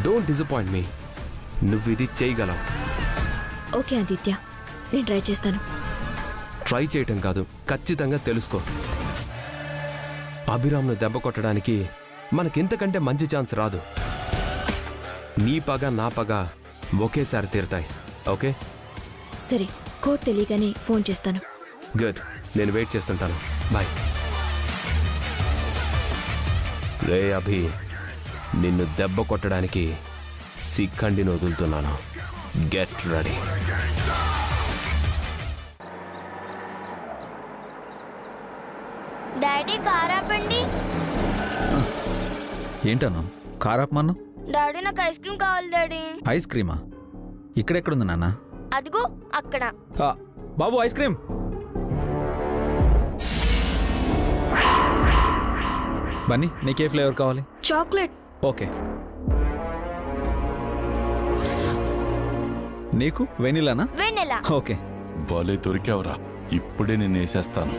Don't disappoint me. నువ్వు ఇది చేయగలవు. ఓకే ఆదిత్య, నేను ట్రై చేస్తాను. ట్రై చేయటం కాదు, ఖచ్చితంగా తెలుసుకో. అభిరామ్ను దెబ్బ కొట్టడానికి మనకింతకంటే మంచి ఛాన్స్ రాదు. నీ పగ నా పగ ఒకేసారి తీరుతాయి. ఓకే సరే, కోడ్ తెలియగానే ఫోన్ చేస్తాను. గుడ్, నేను వెయిట్ చేస్తుంటాను. బాయ్. రే అభి, నిన్ను దెబ్బ కొట్టడానికి సిక్కండిని వదులుతున్నాను. Get ready. డాడీ కారాపండి. ఏంటన్నా కారాపమన్నా? డాడీ నాకు ఐస్ క్రీమ్ కావాలి డాడీ. ఐస్ క్రీమా? ఇక్కడెక్కడుంది నాన్న? అదిగో అక్కడ. బాబు ఐస్ క్రీమ్. బన్నీ, నీకే ఫ్లేవర్ కావాలి? చాక్లెట్. ఓకే. నీకు వెనిలానా? వెనిలా. ఓకే. భలే దొరికావురా, ఇప్పుడే నేను వేసేస్తాను.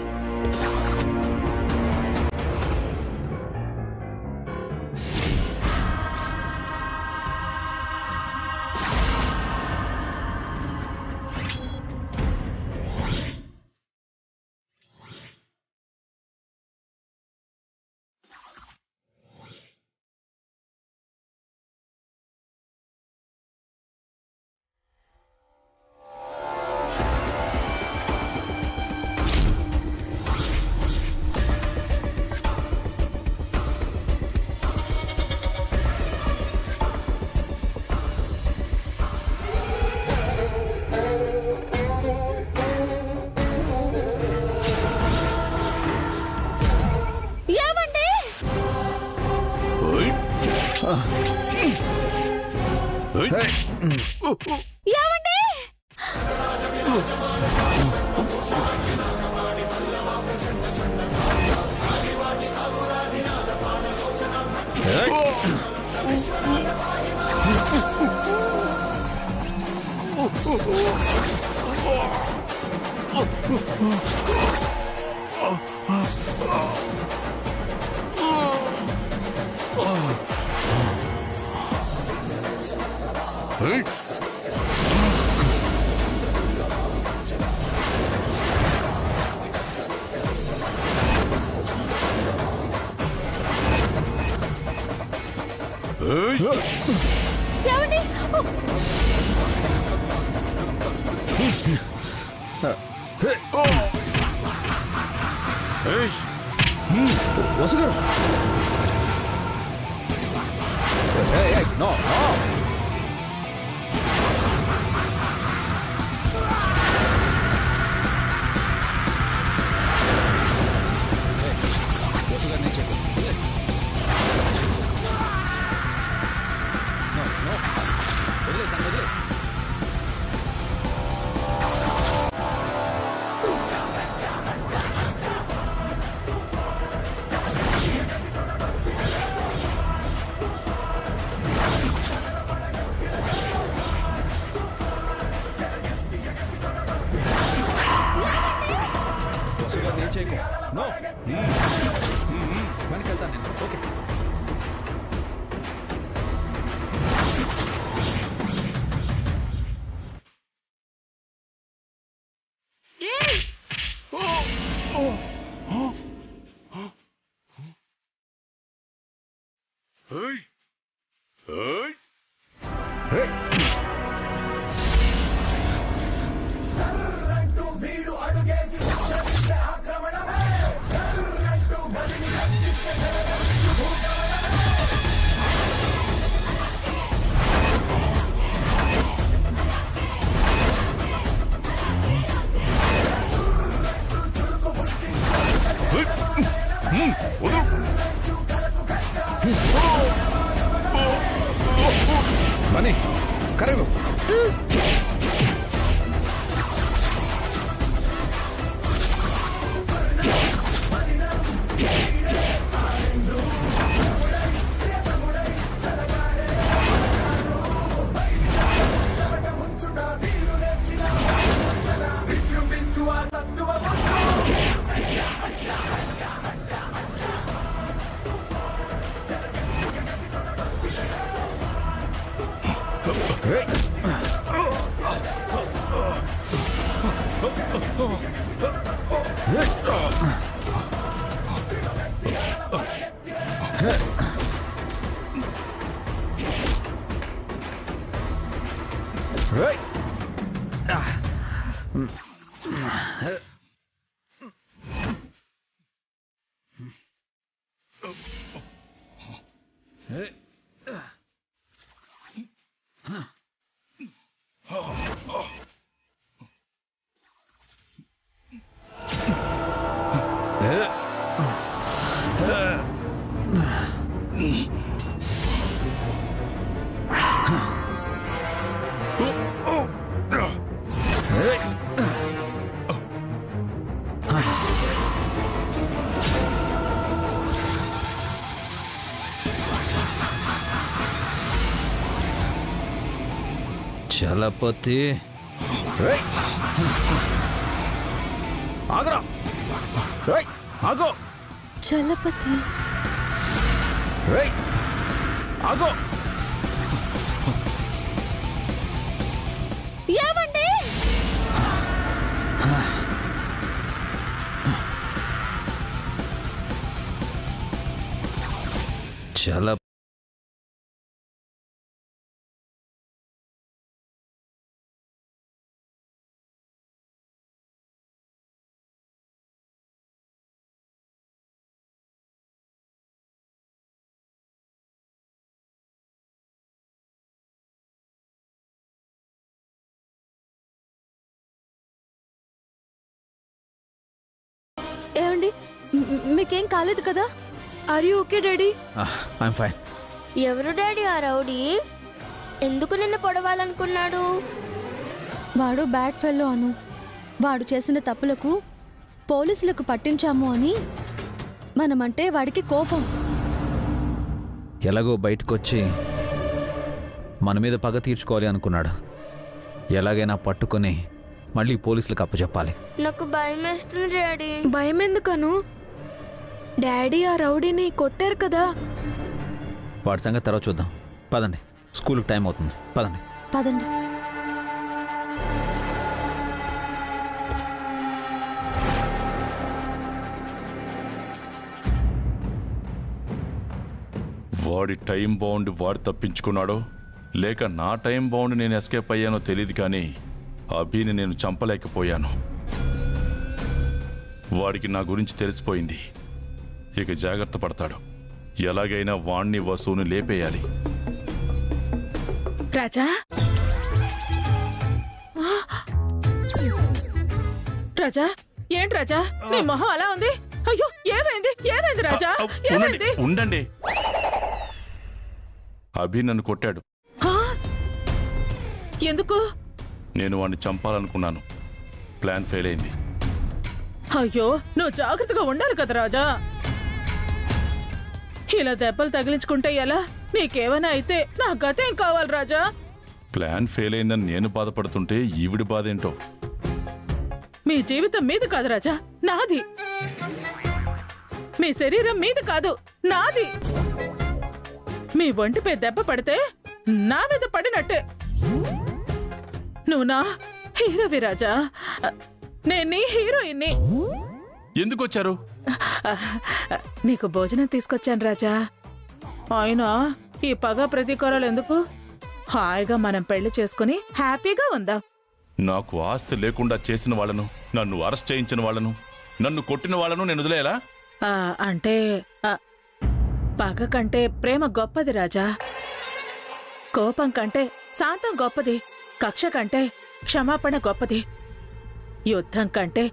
వసుగారు, నో నో. వసుగారు నేను చెప్పు. నో నో, వదిలే తను, వదిలే. No. మనకి వెళ్తాను నేను. ఓకే. Bunny, correct. చలపతి ఆగరా ఆగో చలపతి ఆగో ఏమండి చల ఏమండి మీకేం కాలేదు కదా? Are you okay daddy? I'm fine. ఎవరు డాడీ ఆ రౌడీ? ఎందుకు నిన్ను పొడవాలనుకున్నాడు? వాడు బ్యాడ్ ఫెల్లో అను. వాడు చేసిన తప్పులకు పోలీసులకు పట్టించాము అని మనమంటే వాడికి కోపం. ఎలాగో బయటకొచ్చి మన మీద పగ తీర్చుకోవాలి అనుకున్నాడు. ఎలాగైనా పట్టుకొని మళ్ళీ పోలీసులకు అప్పచెప్పాలి. నాకు భయం వేస్తుంది డాడీ. భయం ఎందుకను? డాడీ ఆ రౌడీని కొట్టారు కదా. వాడి సంగతి తర్వాత చూద్దాం. పదండి, స్కూల్కి టైం అవుతుంది. పదండి పదండి. వాడి టైం బౌండ్ వాడు తప్పించుకున్నాడో లేక నా టైం బౌండ్ నేను ఎస్కేప్ అయ్యానో తెలియదు, కానీ అభిని నేను చంపలేకపోయాను. వాడికి నా గురించి తెలిసిపోయింది. ఇక జాగ్రత్త పడతాడు. ఎలాగైనా వాణ్ణి వసూని లేపేయాలి. రాజా, రాజా, ఏంటి రాజా నీ మొహం అలా ఉంది? అయ్యో, ఏమైంది? ఏమైంది రాజా? ఏమైంది? ఉండండి. అభి నన్ను కొట్టాడు. ఎందుకు? నేను వాడిని చంపాలనుకున్నాను. ప్లాన్ ఫెయిల్ అయింది. అయ్యో, నువ్వు జాగ్రత్తగా ఉండాలి కదా రాజా. ఇలా దెబ్బలు తగిలించుకుంటే ఎలా? నీకేమైనా అయితే నా గతేం కావాలి రాజా? ప్లాన్ ఫెయిల్ అయిందని నేను బాధపడుతుంటే ఈవిడి బాధ ఏంటో. మీ జీవితం మీద కాదు రాజా, నాది. మీ శరీరం మీద కాదు, నాది. మీ ఒంటిపై దెబ్బ పడితే నా మీద పడినట్టే. నువ్వు నా హీరోవి రాజా, నేను నీ హీరోయిన్ని. ఎందుకు వచ్చారు? నీకు భోజనం తీసుకొచ్చాను రాజా. అయినా ఈ పగ ప్రతీకారాలు ఎందుకు? హాయిగా మనం పెళ్లి చేసుకుని హ్యాపీగా ఉందాం. నాకు ఆస్తి లేకుండా చేసిన వాళ్ళను, నన్ను అరెస్ట్ చేయించిన వాళ్ళను, నన్ను కొట్టిన వాళ్ళను నేను వదిలేలా? అంటే పగ కంటే ప్రేమ గొప్పది రాజా. కోపం కంటే శాంతం గొప్పది. కక్ష కంటే క్షమాపణ గొప్పది. యుద్ధం కంటే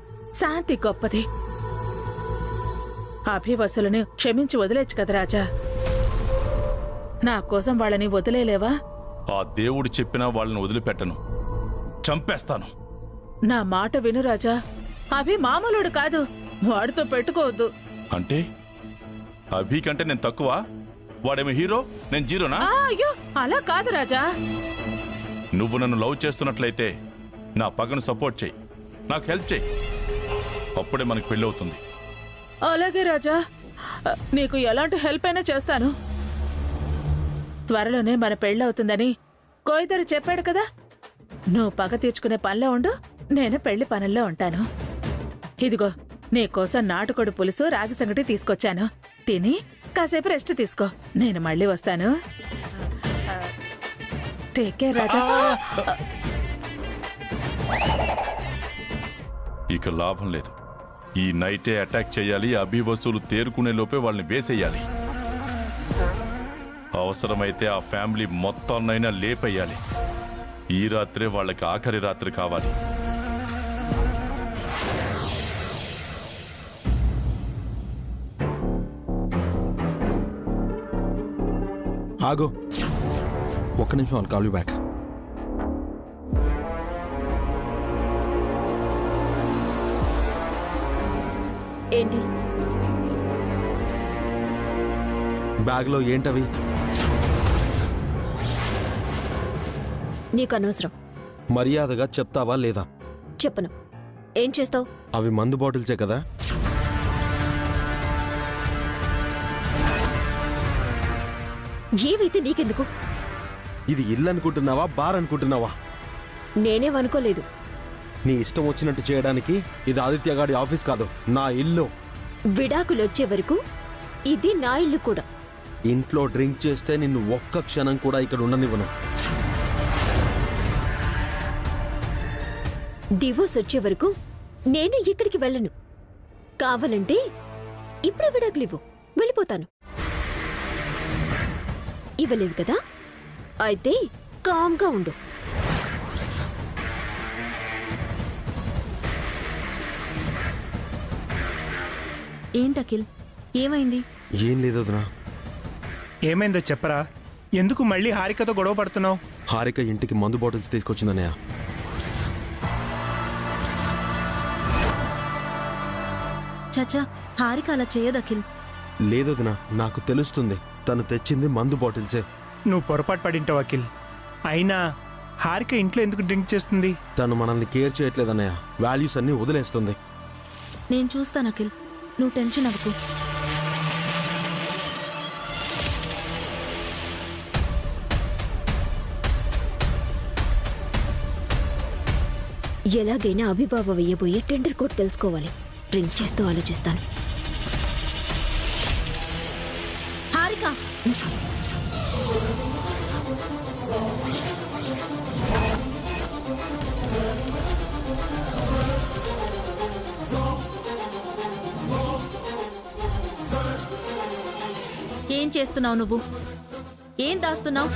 శాంతి గొప్పది. అభివసులను క్షమించి వదిలేచ్చు కదా రాజా. నా కోసం వాళ్ళని వదిలేలేవా? ఆ దేవుడు చెప్పినా వాళ్ళని వదిలిపెట్టను, చంపేస్తాను. నా మాట విను రాజా. అభి మామూలుడు కాదు, వాడితో పెట్టుకోవద్దు. అంటే అభి కంటే నేను తక్కువ? వాడేమో హీరో, నేను జీరోనా? అయ్యో, అలా కాదు రాజా. నువ్వు నన్ను లవ్ చేస్తున్నట్లయితే నా పగను సపోర్ట్ చేయి, నాకు హెల్ప్ చేయి. అప్పుడే మనకు పెళ్ళి అవుతుంది. అలాగే రాజా, నీకు ఎలాంటి హెల్ప్ అయినా చేస్తాను. త్వరలోనే మన పెళ్ళవుతుందని కోయిదరు చెప్పాడు కదా, నువ్వు పగ తీర్చుకునే పనిలో ఉండు, నేను పెళ్లి పనుల్లో ఉంటాను. ఇదిగో నీకోసం నాటుకోడి పులుసు రాగి సంగటి తీసుకొచ్చాను. తిని కాసేపు రెస్ట్ తీసుకో, నేను మళ్ళీ వస్తాను. టేక్ కేర్ రాజా. ఇక లాభం లేదు. ఈ నైటే అటాక్ చేయాలి. అభి వస్తువులు తేరుకునే లోపే వాళ్ళని వేసేయాలి. అవసరమైతే ఆ ఫ్యామిలీ మొత్తాన్నైనా లేపేయాలి. ఈ రాత్రే వాళ్ళకి ఆఖరి రాత్రి కావాలి. ఆగో, ఒక్క నిమిషం, I'll call you back. ఏంటి బ్యాగ్లో ఏంటవి? నీకు అనవసరం. మర్యాదగా చెప్తావా లేదా? చెప్పను. ఏం చేస్తావు? అవి మందు బాటిల్సే కదా? ఏవైతే నీకెందుకు? ఇది ఇల్లు అనుకుంటున్నావా, బార్ అనుకుంటున్నావా? నేనేమనుకోలేదు. నీ ఇష్టం వచ్చినట్టు చేయడానికి ఇది ఆదిత్య గాడి ఆఫీస్ కాదు, నా ఇల్లు. విడాకులొచ్చే వరకు ఇది నా ఇల్లు కూడా. ఇంట్లో డ్రింక్ చేస్తే నిన్ను ఒక్క క్షణం కూడా ఇక్కడ ఉండనివ్వను. డివోర్స్ వచ్చే వరకు నేను ఇక్కడికి వెళ్ళను. కావాలంటే ఇప్పుడే విడాకులివ్వు, వెళ్ళిపోతాను. ఇవ్వలేవు కదా? అయితే కామ్గా ఉండు. ఏంటఖిల్, ఏమైంది? ఏం లేదు వదినా. ఏమైందో చెప్పరా? ఎందుకు మళ్ళీ హారికతో గొడవ పడుతున్నావు? హారిక ఇంటికి మందు బాటిల్స్ తీసుకొచ్చిందన్నయ్య. చచ్చా, హారిక అలా చేయదఖిల్. లేదు వదినా, నాకు తెలుస్తుంది. తను తెచ్చింది మందు బాటిల్సే. నువ్వు పొరపాటు పడింటావు అఖిల్. అయినా హారిక ఇంట్లో ఎందుకు డ్రింక్ చేస్తుంది? తను మనల్ని కేర్ చేయట్లేదన్నయ్య. వాల్యూస్ అన్ని వదిలేస్తుంది. నేను చూస్తాను అఖిల్, నువ్వు టెన్షన్ అవ్వకు. ఎలాగైనా అభిబావ వేయబోయే టెండర్ కోడ్ తెలుసుకోవాలి. డ్రింక్ చేస్తూ ఆలోచిస్తాను. హారిక, ఏం చేస్తున్నావు నువ్వు? ఏం దాస్తున్నావు?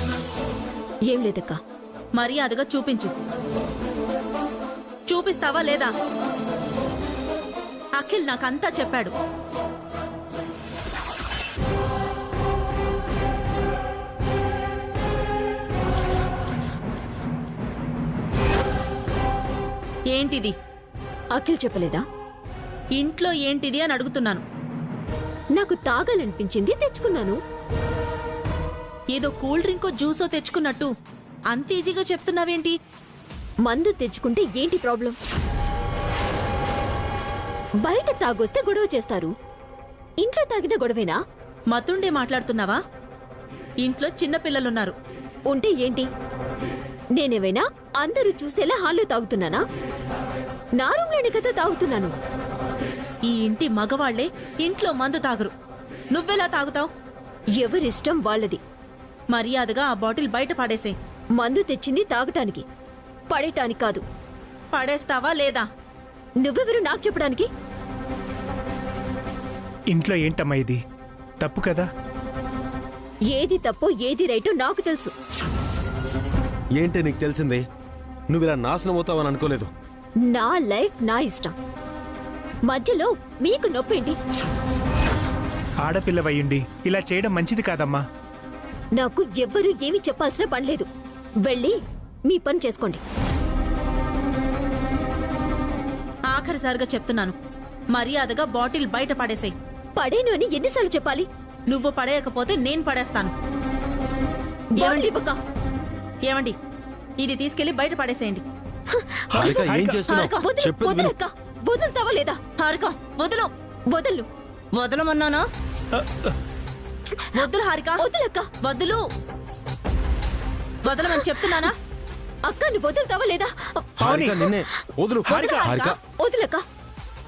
ఏం లేదక్క. మర్యాదగా చూపించు. చూపిస్తావా లేదా? అఖిల్ నాకంతా చెప్పాడు. ఏంటిది? అఖిల్ చెప్పలేదా? ఇంట్లో ఏంటిది అని అడుగుతున్నాను. నాకు తాగాలనిపించింది, తెచ్చుకున్నాను. ఏదో కూల్ డ్రింకో జ్యూసో తెచ్చుకున్నట్టు అంత ఈజీగా చెప్తున్నావేంటి? మందు తెచ్చుకుంటే ఏంటి ప్రాబ్లం? బయట తాగొస్తే గొడవ చేస్తారు. ఇంట్లో తాగిన గొడవేనా? మతుండే మాట్లాడుతున్నావా? ఇంట్లో చిన్నపిల్లలున్నారు. ఉంటే ఏంటి? నేనేమైనా అందరూ చూసేలా హాల్లో తాగుతున్నానా? నా రూమ్లోనే కదా తాగుతున్నాను. ఈ ఇంటి మగవాళ్లే ఇంట్లో మందు తాగరు. నువ్వెలా తాగుతావు? ఎవరిష్టం వాళ్ళది. మర్యాదగా ఆ బాటిల్ బయట పడేసే. మందు తెచ్చింది తాగటానికి, పడేటానికి కాదు. పడేస్తావా లేదా? నువ్వెవరు నాకు చెప్పడానికి? ఇంట్లో ఏంటమ్మా ఇది? తప్పు కదా? ఏది తప్పో ఏది రైటో నాకు తెలుసు. ఏంటి నీకు తెలిసింది? నువ్వు ఇలా నాశనం అవుతావని అనుకోలేదు. నా లైఫ్ నా ఇష్టం. మధ్యలో మీకు నొప్పేంటి? ఆడపిల్లవయ్యుండి ఇలా చేయడం మంచిది కాదమ్మా. నాకు ఎవ్వరూ ఏమీ చెప్పాల్సిన పనిలేదు. వెళ్ళి మీ పని చేసుకోండి. ఆఖరిసారిగా చెప్తున్నాను, మర్యాదగా బాటిల్ బయట పడేసేయ్. పడేను అని ఎన్నిసార్లు చెప్పాలి? నువ్వు పడేయకపోతే నేను పడేస్తాను. ఏమండి పక్క? ఏమండి, ఇది తీసుకెళ్లి బయట పడేసేయండి. హారిక, ఏం చేస్తున్నావు? చెప్పేది విను. వదలక్క. వదులుతావా లేదా? హారిక, వదులు. వదలు. వదలమన్నానా? వద్దులు హారిక. వదులక్క. వద్దులు. వదలమని చెప్తున్నానా? అక్క నువ్వు వదులుతావా లేదా? హారిక నిన్నే వదులు. హారిక వదులక్క.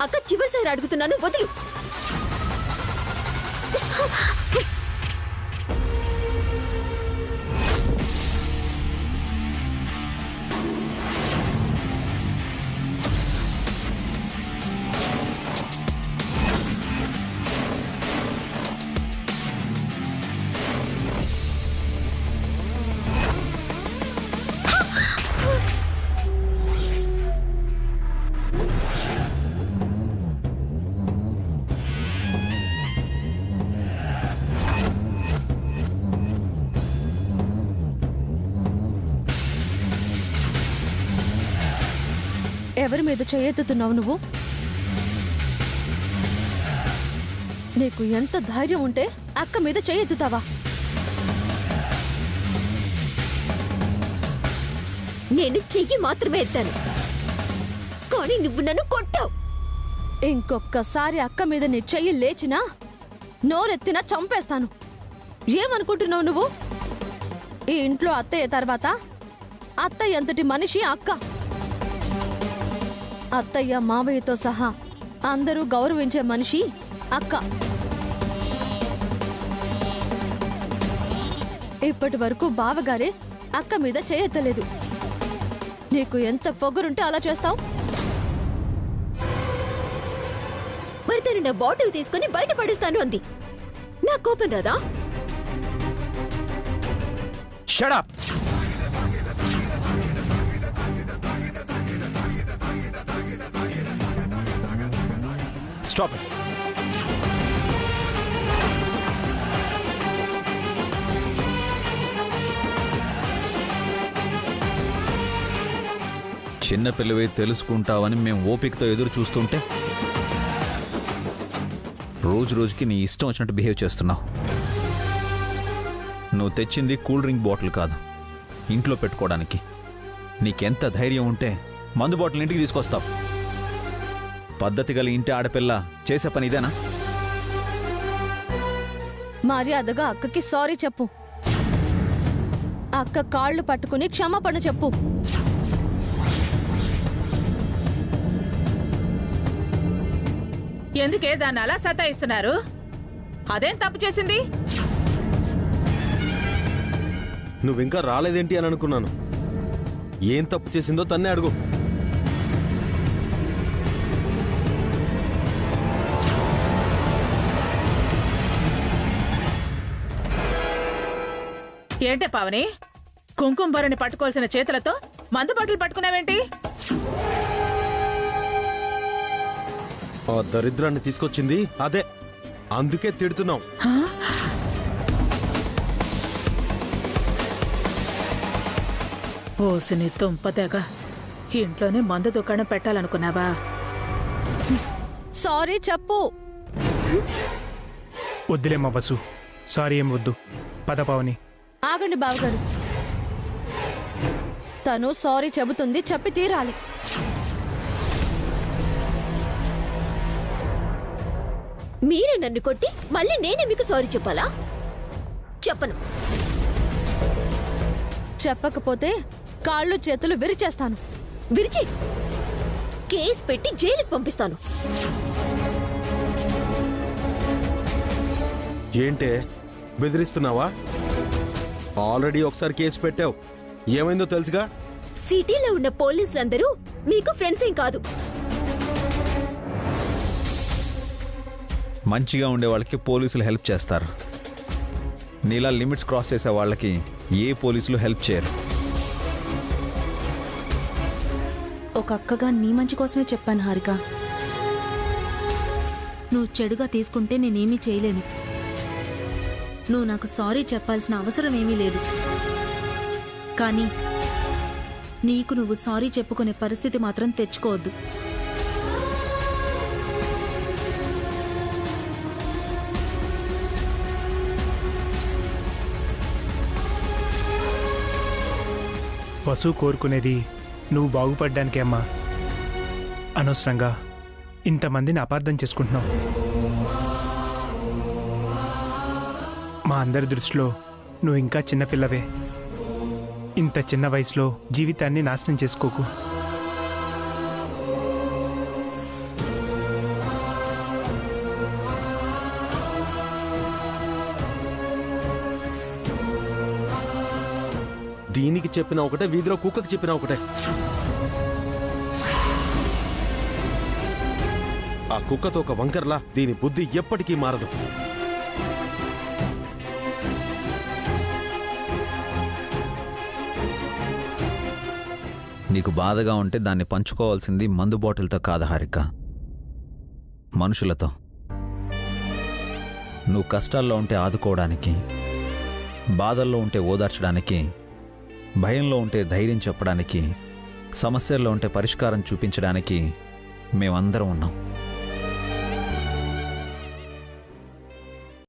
అక్క చివరిసారి అడుగుతున్నాను, వదులు. ఎవరి మీద చేయెత్తుతున్నావు నువ్వు? నీకు ఎంత ధైర్యం ఉంటే అక్క మీద చేయెత్తుతావా? నేను చెయ్యి మాత్రమే ఎత్తాను, కానీ నువ్వు నన్ను కొట్టావు. ఇంకొక్కసారి అక్క మీద నీ చెయ్యి లేచినా నోరెత్తినా చంపేస్తాను. ఏమనుకుంటున్నావు నువ్వు? ఈ ఇంట్లో అత్తయ్య తర్వాత అత్తయ్య అంతటి మనిషి అక్క. అత్తయ్య మావయ్యతో సహా అందరూ గౌరవించే మనిషి అక్క. ఇప్పటి వరకు బావగారే అక్క మీద చేయెత్తలేదు. నీకు ఎంత పొగరుంటే అలా చేస్తావు? మరి తను నా బాటిల్ తీసుకుని బయట పడేస్తాను అంది. నా కోపం రాదా? Shut up. Stop it. చిన్నపిల్లవే తెలుసుకుంటావని మేము ఓపికతో ఎదురు చూస్తుంటే రోజు రోజుకి నీ ఇష్టం వచ్చినట్టు బిహేవ్ చేస్తున్నావు. నువ్వు తెచ్చింది కూల్ డ్రింక్ బాటిల్ కాదు, ఇంట్లో పెట్టుకోవడానికి. నీకెంత ధైర్యం ఉంటే మందు బాటిల్ ఇంటికి తీసుకొస్తావు? పద్ధతి గల ఇంటి ఆడపిల్ల చేసే పని ఇదేనా? మర్యాదగా అక్కకి సారీ చెప్పు. అక్క కాళ్ళు పట్టుకుని క్షమాపణ చెప్పు. ఎందుకే దాన్ని అలా సతాయిస్తున్నారు? అదేం తప్పు చేసింది? నువ్వింకా రాలేదేంటి అని అనుకున్నాను. ఏం తప్పు చేసిందో తన్నే అడుగు. ఏంటే పావని, కుంకుమ బొరని పట్టుకోవాల్సిన చేతులతో మందు బాటిల్ పట్టుకున్నావేంటి? ఆ దరిద్రాన్ని తీసుకొచ్చింది అదే, అందుకే తిడుతున్నాం. ఓసిని తుంపదెగ, ఇంట్లోనే మందు దుకాణం పెట్టాలనుకున్నావా? సారీ చెప్పు. వద్దులేమ్మా బస్సు, సారీ ఏం వద్దు. పద పావని. ఆగండి బావగారు, తను సారీ చెబుతుంది, చెప్పి తీరాలి. మీరే నన్ను కొట్టి మళ్ళీ నేనే మీకు సారీ చెప్పాలా? చెప్పను. చెప్పకపోతే కాళ్ళు చేతులు విరిచేస్తాను. విరిచి కేసు పెట్టి జైలుకి పంపిస్తాను. ఏంటే బెదిరిస్తున్నావా? ఆల్రెడీ ఒకసారి కేసు పెట్టావు, ఏమైందో తెలుసుగా. సిటీలో ఉన్న పోలీసులందరూ మీకు ఫ్రెండ్స్ ఏం కాదు. మంచిగా ఉండే వాళ్ళకి పోలీసులు హెల్ప్ చేస్తారు. నీలా లిమిట్స్ క్రాస్ చేసే వాళ్ళకి ఏ పోలీసులు హెల్ప్ చేయరు. ఒక అక్కగా నీ మంచి కోసమే చెప్పాను హారిక. నువ్వు చెడుగా తీసుకుంటే నేనేమీ చేయలేను. నువ్వు నాకు సారీ చెప్పాల్సిన అవసరం ఏమీ లేదు. కానీ నీకు నువ్వు సారీ చెప్పుకునే పరిస్థితి మాత్రం తెచ్చుకోవద్దు. వసు కోరుకునేది నువ్వు బాగుపడ్డానికే అమ్మా. అనవసరంగా ఇంతమందిని అపార్థం చేసుకుంటున్నావు. మా అందరి దృష్టిలో నువ్వు ఇంకా చిన్నపిల్లవే. ఇంత చిన్న వయసులో జీవితాన్ని నాశనం చేసుకోకు. దీనికి చెప్పినా ఒకటే, వీధిలో కుక్కకి చెప్పినా ఒకటే. ఆ కుక్కతో ఒక వంకర్లా దీని బుద్ధి ఎప్పటికీ మారదు. నీకు బాధగా ఉంటే దాన్ని పంచుకోవాల్సింది మందు బాటిల్తో కాదు హారిక, మనుషులతో. నువ్వు కష్టాల్లో ఉంటే ఆదుకోవడానికి, బాధల్లో ఉంటే ఓదార్చడానికి, భయంలో ఉంటే ధైర్యం చెప్పడానికి, సమస్యల్లో ఉంటే పరిష్కారం చూపించడానికి మేమందరం ఉన్నాం.